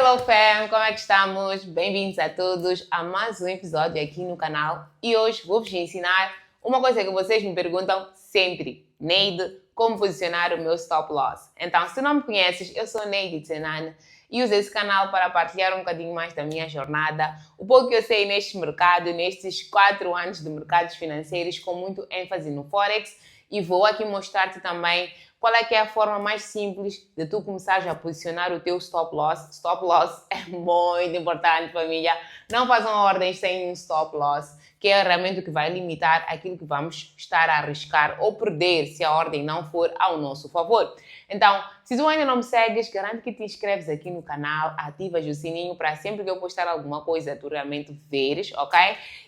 Hello fam, como é que estamos? Bem-vindos a todos a mais um episódio aqui no canal e hoje vou-vos ensinar uma coisa que vocês me perguntam sempre, Neide, como posicionar o meu stop loss. Então, se não me conheces, eu sou Neide Tsenane e uso esse canal para partilhar um bocadinho mais da minha jornada, o pouco que eu sei neste mercado, nestes 4 anos de mercados financeiros, com muito ênfase no Forex, e vou aqui mostrar-te também qual é que é a forma mais simples de tu começares a posicionar o teu stop loss. Stop loss é muito importante, família. Não façam ordens sem um stop loss, que é realmente o que vai limitar aquilo que vamos estar a arriscar ou perder se a ordem não for ao nosso favor. Então, se tu ainda não me segues, garanto que te inscreves aqui no canal, ativas o sininho para sempre que eu postar alguma coisa tu realmente veres, ok?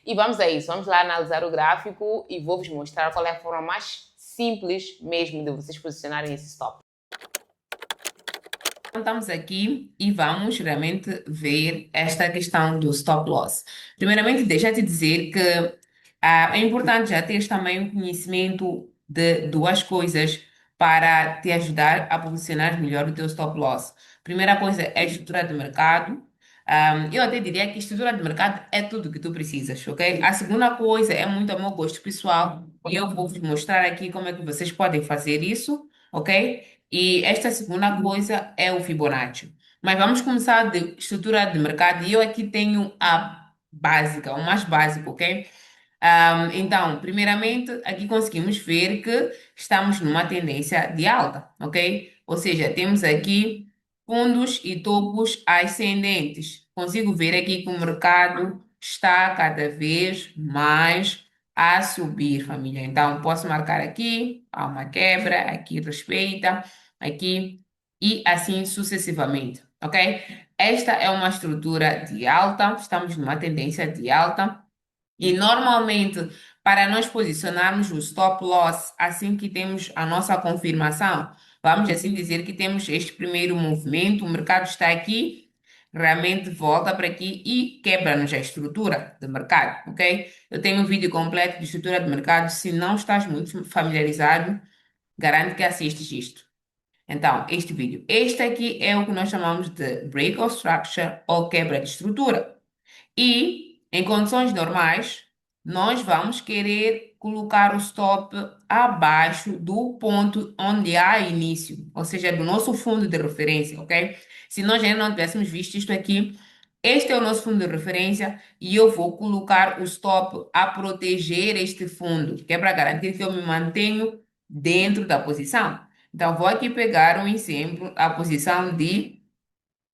E vamos a isso, vamos lá analisar o gráfico e vou-vos mostrar qual é a forma mais simples mesmo de vocês posicionarem esse stop. Então, estamos aqui e vamos realmente ver esta questão do stop loss. Primeiramente, deixa-te dizer que é importante já teres também o conhecimento de duas coisas para te ajudar a posicionar melhor o teu stop loss. Primeira coisa é a estrutura de mercado. Eu até diria que a estrutura de mercado é tudo que tu precisas, ok? A segunda coisa é muito ao meu gosto pessoal e eu vou vos mostrar aqui como é que vocês podem fazer isso, ok? E esta segunda coisa é o Fibonacci. Mas vamos começar de estrutura de mercado e eu aqui tenho a básica, o mais básico, ok? Então, primeiramente, aqui conseguimos ver que estamos numa tendência de alta, ok? Ou seja, temos aqui fundos e topos ascendentes. Consigo ver aqui que o mercado está cada vez mais a subir, família. Então, posso marcar aqui, há uma quebra, aqui respeita, aqui e assim sucessivamente, ok? Esta é uma estrutura de alta, estamos numa tendência de alta. E normalmente, para nós posicionarmos o stop loss assim que temos a nossa confirmação, vamos assim dizer que temos este primeiro movimento, o mercado está aqui, realmente volta para aqui e quebra-nos a estrutura de mercado, ok? Eu tenho um vídeo completo de estrutura de mercado, se não estás muito familiarizado, garanto que assistes isto. Então, este vídeo. Este aqui é o que nós chamamos de break of structure ou quebra de estrutura. E, em condições normais, nós vamos querer colocar o stop abaixo do ponto onde há início, ou seja, do nosso fundo de referência, ok? Se nós ainda não tivéssemos visto isto aqui, este é o nosso fundo de referência e eu vou colocar o stop a proteger este fundo, que é para garantir que eu me mantenho dentro da posição. Então, vou aqui pegar um exemplo, a posição de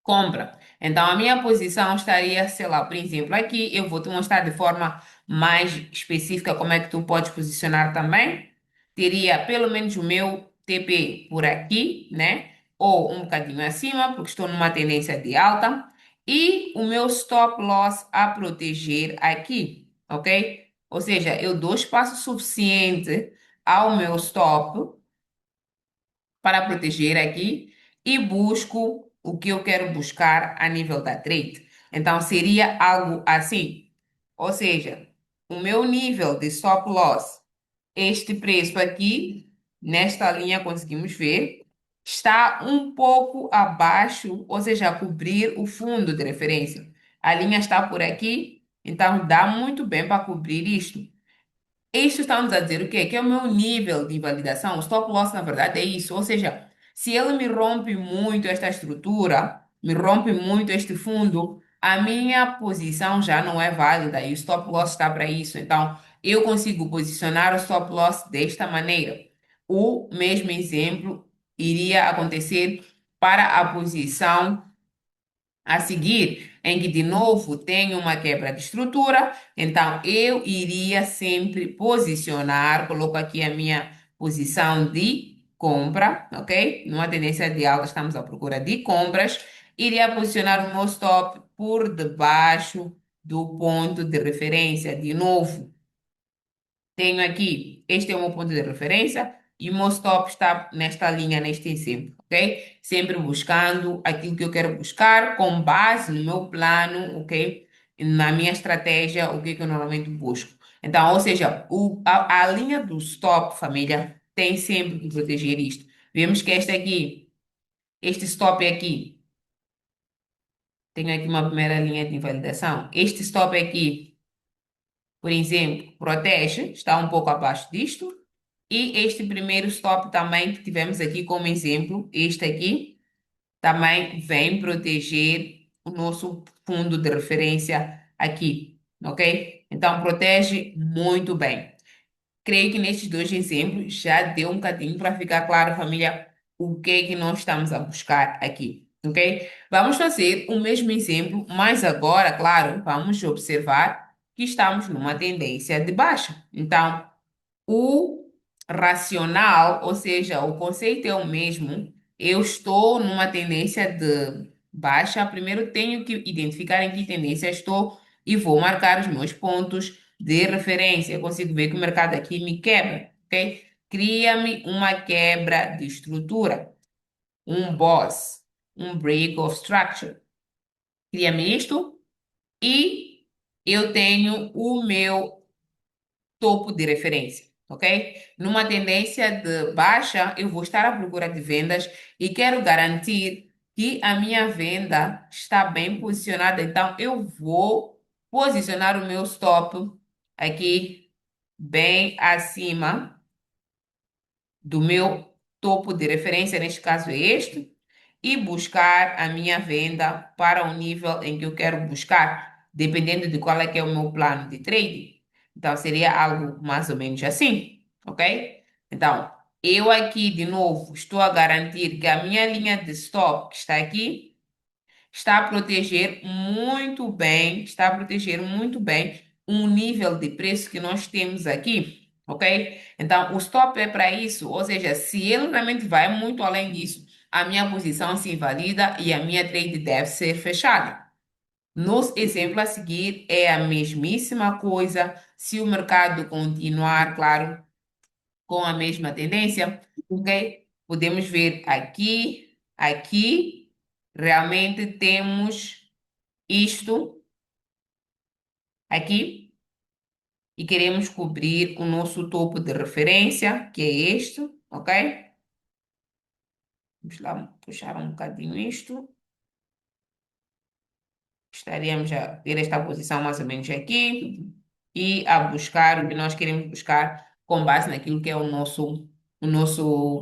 compra. Então, a minha posição estaria, sei lá, por exemplo, aqui eu vou te mostrar de forma mais específica como é que tu podes posicionar também. Teria pelo menos o meu TP por aqui, né? Ou um bocadinho acima, porque estou numa tendência de alta. E o meu stop loss a proteger aqui, ok? Ou seja, eu dou espaço suficiente ao meu stop para proteger aqui e busco o que eu quero buscar a nível da trade. Então, seria algo assim. Ou seja, o meu nível de stop loss, este preço aqui, nesta linha conseguimos ver, está um pouco abaixo, ou seja, a cobrir o fundo de referência. A linha está por aqui, então dá muito bem para cobrir isto. Isto está-nos a dizer o quê? Que é o meu nível de invalidação. O stop loss, na verdade, é isso. Ou seja, se ele me rompe muito esta estrutura, me rompe muito este fundo, a minha posição já não é válida e o stop loss está para isso. Então, eu consigo posicionar o stop loss desta maneira. O mesmo exemplo iria acontecer para a posição a seguir, em que de novo tem uma quebra de estrutura, então eu iria sempre posicionar, coloco aqui a minha posição de compra, ok? Numa tendência de alta, estamos à procura de compras, iria posicionar o meu stop por debaixo do ponto de referência, de novo. Tenho aqui, este é o meu ponto de referência e o meu stop está nesta linha, neste exemplo, ok? Sempre buscando aquilo que eu quero buscar com base no meu plano, ok? Na minha estratégia, o que eu normalmente busco. Então, ou seja, a linha do stop, família, tem sempre que proteger isto. Vemos que este aqui, este stop aqui, tenho aqui uma primeira linha de invalidação. Este stop aqui, por exemplo, protege, está um pouco abaixo disto. E este primeiro stop também que tivemos aqui como exemplo, este aqui, também vem proteger o nosso fundo de referência aqui, ok? Então, protege muito bem. Creio que nestes dois exemplos já deu um bocadinho para ficar claro, família, o que é que nós estamos a buscar aqui, ok? Vamos fazer o mesmo exemplo, mas agora, claro, vamos observar que estamos numa tendência de baixa. Então, o racional, ou seja, o conceito é o mesmo. Eu estou numa tendência de baixa. Primeiro tenho que identificar em que tendência estou e vou marcar os meus pontos de referência. Eu consigo ver que o mercado aqui me quebra, ok? Cria-me uma quebra de estrutura, um boss, um break of structure. Cria-me isto e eu tenho o meu topo de referência, ok? Numa tendência de baixa, eu vou estar à procura de vendas e quero garantir que a minha venda está bem posicionada. Então, eu vou posicionar o meu stop aqui bem acima do meu topo de referência, neste caso é este, e buscar a minha venda para o nível em que eu quero buscar, dependendo de qual é que é o meu plano de trading. Então, seria algo mais ou menos assim, ok? Então, eu aqui, de novo, estou a garantir que a minha linha de stop, que está aqui, está a proteger muito bem, está a proteger muito bem um nível de preço que nós temos aqui, ok? Então, o stop é para isso, ou seja, se ele realmente vai muito além disso, a minha posição se invalida e a minha trade deve ser fechada. No exemplo a seguir é a mesmíssima coisa, se o mercado continuar, claro, com a mesma tendência, ok? Podemos ver aqui, aqui, realmente temos isto aqui e queremos cobrir o nosso topo de referência, que é este, ok? Vamos lá puxar um bocadinho isto. Estaríamos a ter esta posição mais ou menos aqui e a buscar o que nós queremos buscar com base naquilo que é o nosso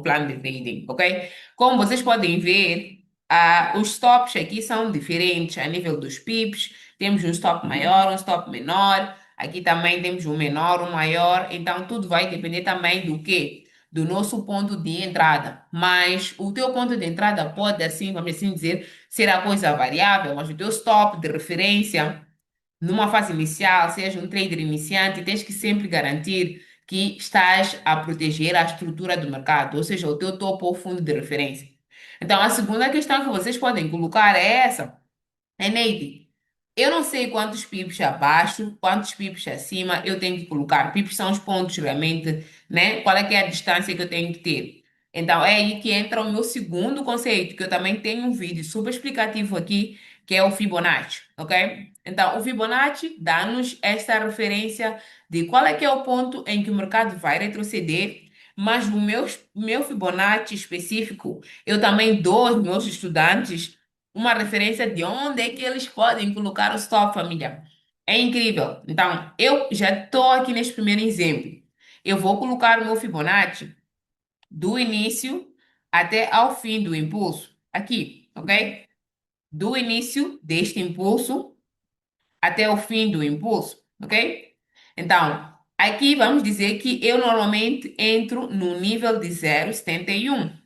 plano de trading, ok? Como vocês podem ver, os stops aqui são diferentes a nível dos pips. Temos um stop maior, um stop menor. Aqui também temos um menor, um maior. Então, tudo vai depender também do quê? Do nosso ponto de entrada. Mas o teu ponto de entrada pode, assim, vamos assim dizer, ser a coisa variável, mas o teu stop de referência numa fase inicial, seja um trader iniciante, tens que sempre garantir que estás a proteger a estrutura do mercado, ou seja, o teu topo ou fundo de referência. Então, a segunda questão que vocês podem colocar é essa. Neide, eu não sei quantos pips abaixo, quantos pips acima eu tenho que colocar. Pips são os pontos realmente, né? Qual é que é a distância que eu tenho que ter? Então, é aí que entra o meu segundo conceito, que eu também tenho um vídeo super explicativo aqui, que é o Fibonacci, ok? Então, o Fibonacci dá-nos esta referência de qual é que é o ponto em que o mercado vai retroceder, mas no meu Fibonacci específico, eu também dou aos meus estudantes uma referência de onde é que eles podem colocar o stop, família. É incrível. Então, eu já estou aqui neste primeiro exemplo. Eu vou colocar o meu Fibonacci do início até ao fim do impulso. Aqui, ok? Do início deste impulso até o fim do impulso, ok? Então, aqui vamos dizer que eu normalmente entro no nível de 0,71.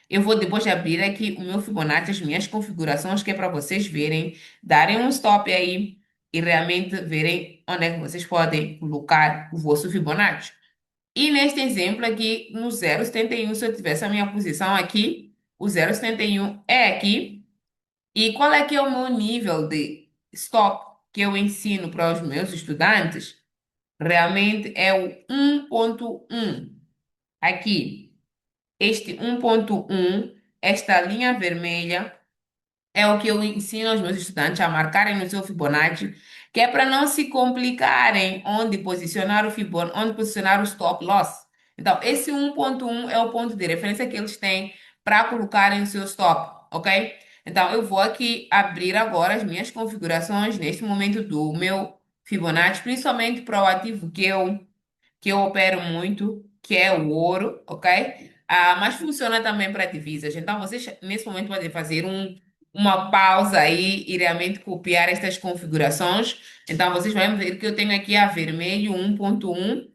Eu vou depois abrir aqui o meu Fibonacci, as minhas configurações, que é para vocês verem, darem um stop aí e realmente verem onde é que vocês podem colocar o vosso Fibonacci. E neste exemplo aqui, no 0,71, se eu tivesse a minha posição aqui, o 0,71 é aqui. E qual é que é o meu nível de stop que eu ensino para os meus estudantes? Realmente é o 1,1 aqui. Este 1,1, esta linha vermelha, é o que eu ensino aos meus estudantes a marcarem no seu Fibonacci, que é para não se complicarem onde posicionar o Fibonacci, onde posicionar o stop loss. Então, esse 1,1 é o ponto de referência que eles têm para colocarem o seu stop, ok? Então, eu vou aqui abrir agora as minhas configurações neste momento do meu Fibonacci, principalmente para o ativo que eu opero muito, que é o ouro, ok? Mas funciona também para divisas. Então, vocês nesse momento podem fazer uma pausa aí e realmente copiar estas configurações. Então, vocês vão ver que eu tenho aqui a vermelho 1.1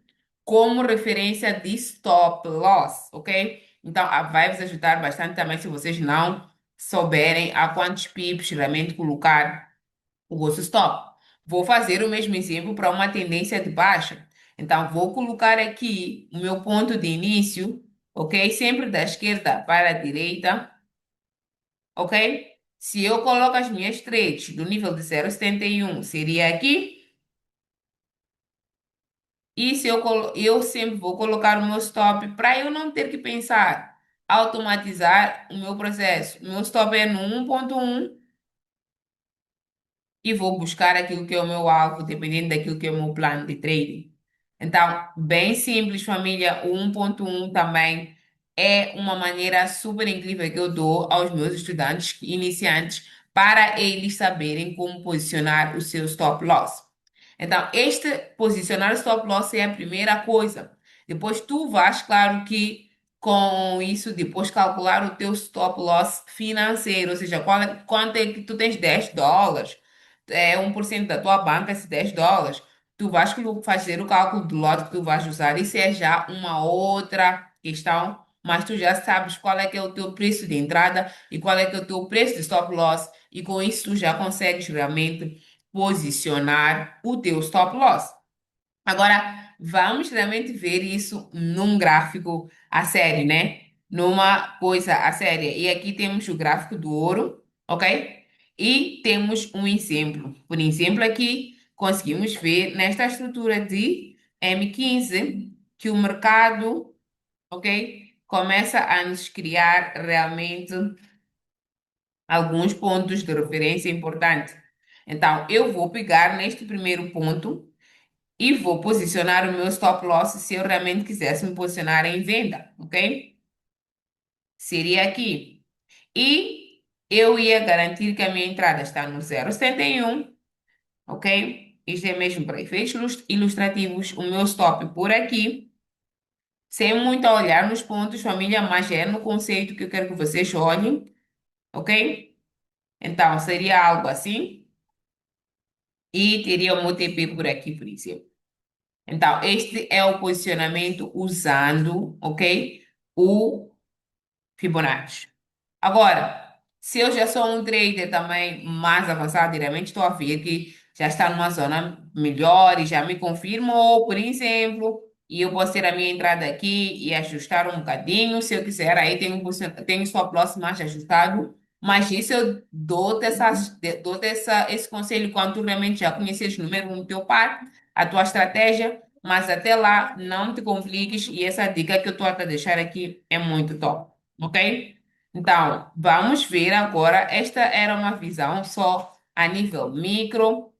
como referência de stop loss, ok? Então, vai vos ajudar bastante também se vocês não souberem a quantos pips realmente colocar o vosso stop. Vou fazer o mesmo exemplo para uma tendência de baixa. Então, vou colocar aqui o meu ponto de início, ok? Sempre da esquerda para a direita, ok? Se eu coloco as minhas trades do nível de 0,71, seria aqui. E se eu sempre vou colocar o meu stop para eu não ter que pensar, automatizar o meu processo. O meu stop é no 1.1 e vou buscar aquilo que é o meu alvo, dependendo daquilo que é o meu plano de trading. Então, bem simples, família. O 1.1 também é uma maneira super incrível que eu dou aos meus estudantes iniciantes para eles saberem como posicionar o seu stop loss. Então, este posicionar o stop loss é a primeira coisa. Depois tu vais, claro que com isso, depois calcular o teu stop loss financeiro, ou seja, quanto é que tu tens $10, 1% da tua banca, esses $10, tu vais fazer o cálculo do lote que tu vais usar. Isso é já uma outra questão, mas tu já sabes qual é que é o teu preço de entrada e qual é que é o teu preço de stop loss, e com isso tu já consegues realmente posicionar o teu stop loss. Agora, vamos realmente ver isso num gráfico a sério, né? Numa coisa a séria. E aqui temos o gráfico do ouro, ok? E temos um exemplo. Por exemplo, aqui conseguimos ver nesta estrutura de M15 que o mercado, ok, começa a nos criar realmente alguns pontos de referência importantes. Então, eu vou pegar neste primeiro ponto e vou posicionar o meu stop loss se eu realmente quisesse me posicionar em venda, ok? Seria aqui. E eu ia garantir que a minha entrada está no 0,71, ok? Isto é mesmo para efeitos ilustrativos. O meu stop por aqui, sem muito olhar nos pontos, família, mas é no conceito que eu quero que vocês olhem, ok? Então, seria algo assim. E teria o meu TP por aqui, por exemplo. Então, este é o posicionamento usando, ok? O Fibonacci. Agora, se eu já sou um trader também mais avançado, diretamente estou a ver que já está numa zona melhor e já me confirmou, por exemplo, e eu posso ter a minha entrada aqui e ajustar um bocadinho, se eu quiser, aí tenho stop loss mais ajustado, mas isso eu dou-te esse conselho quando tu realmente já conheces o número no teu par, a tua estratégia, mas até lá não te compliques e essa dica que eu estou a te deixar aqui é muito top, ok? Então, vamos ver agora. Esta era uma visão só a nível micro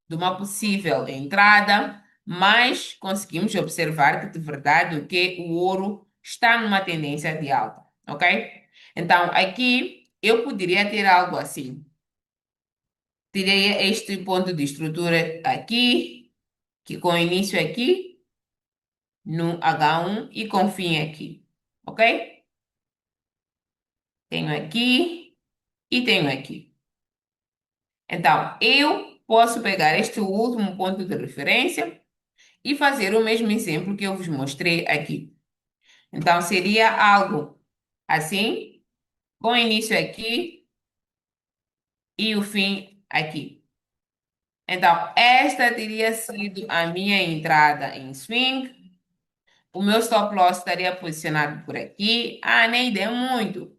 de uma possível entrada, mas conseguimos observar que de verdade o que o ouro está numa tendência de alta, ok? Então, aqui eu poderia ter algo assim. Teria este ponto de estrutura aqui, que com início aqui no H1 e com fim aqui, ok? Tenho aqui e tenho aqui. Então, eu posso pegar este último ponto de referência e fazer o mesmo exemplo que eu vos mostrei aqui. Então, seria algo assim, com início aqui e o fim aqui. Então, esta teria sido a minha entrada em swing. O meu stop loss estaria posicionado por aqui. Ah, Neide, é muito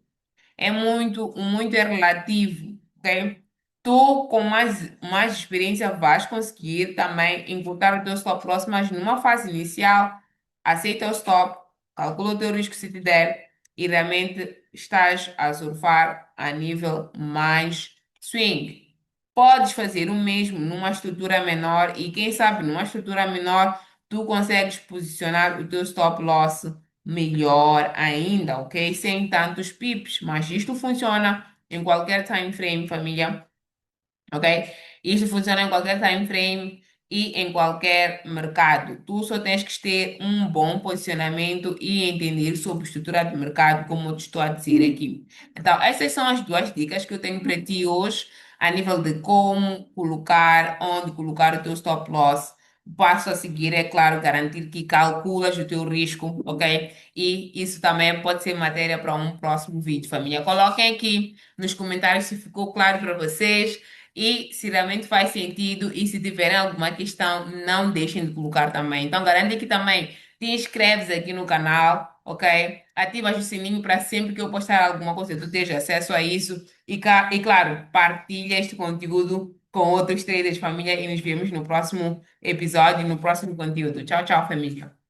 relativo, ok? Tu, com mais experiência, vais conseguir também encurtar o teu stop loss, mas numa fase inicial, aceita o stop, calcula o teu risco se te der e realmente estás a surfar a nível mais swing. Podes fazer o mesmo numa estrutura menor e quem sabe numa estrutura menor tu consegues posicionar o teu stop loss melhor ainda, ok? Sem tantos pips, mas isto funciona em qualquer time frame, família, ok? Isto funciona em qualquer time frame e em qualquer mercado. Tu só tens que ter um bom posicionamento e entender sobre estrutura de mercado, como eu te estou a dizer aqui. Então, essas são as duas dicas que eu tenho para ti hoje, a nível de como colocar, onde colocar o teu stop loss. O passo a seguir é, claro, garantir que calculas o teu risco, ok? E isso também pode ser matéria para um próximo vídeo, família. Coloquem aqui nos comentários se ficou claro para vocês. E se realmente faz sentido e se tiverem alguma questão, não deixem de colocar também. Então, garante que também te inscreves aqui no canal, ok? Ativas o sininho para sempre que eu postar alguma coisa, tu esteja acesso a isso. E claro, partilha este conteúdo com outros traders, família, e nos vemos no próximo episódio, no próximo conteúdo. Tchau, tchau, família.